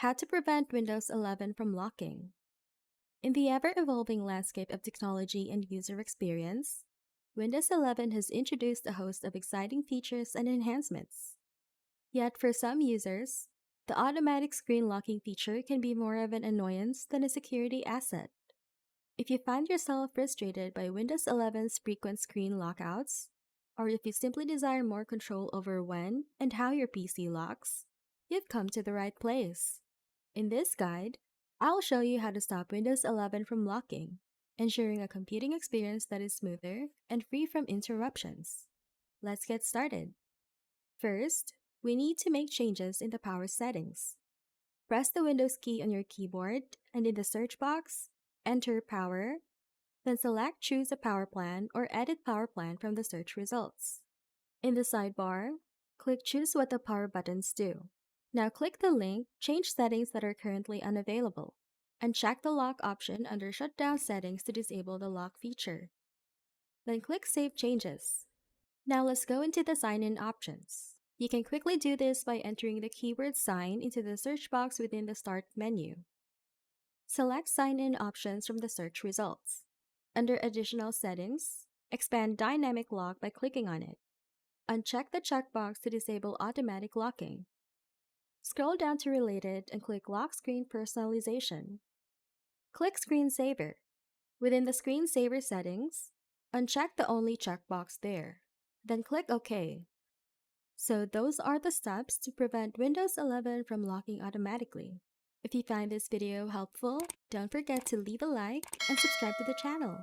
How to prevent Windows 11 from locking. In the ever-evolving landscape of technology and user experience, Windows 11 has introduced a host of exciting features and enhancements. Yet for some users, the automatic screen locking feature can be more of an annoyance than a security asset. If you find yourself frustrated by Windows 11's frequent screen lockouts, or if you simply desire more control over when and how your PC locks, you've come to the right place. In this guide, I'll show you how to stop Windows 11 from locking, ensuring a computing experience that is smoother and free from interruptions. Let's get started. First, we need to make changes in the power settings. Press the Windows key on your keyboard and in the search box, enter Power, then select Choose a Power Plan or Edit Power Plan from the search results. In the sidebar, click Choose what the power buttons do. Now click the link Change settings that are currently unavailable, and check the lock option under Shutdown settings to disable the lock feature. Then click Save Changes. Now let's go into the sign-in options. You can quickly do this by entering the keyword sign into the search box within the Start menu. Select Sign-in options from the search results. Under Additional Settings, expand Dynamic Lock by clicking on it. Uncheck the checkbox to disable automatic locking. Scroll down to Related and click Lock Screen Personalization. Click Screensaver. Within the Screensaver settings, uncheck the Only checkbox there. Then click OK. So those are the steps to prevent Windows 11 from locking automatically. If you find this video helpful, don't forget to leave a like and subscribe to the channel.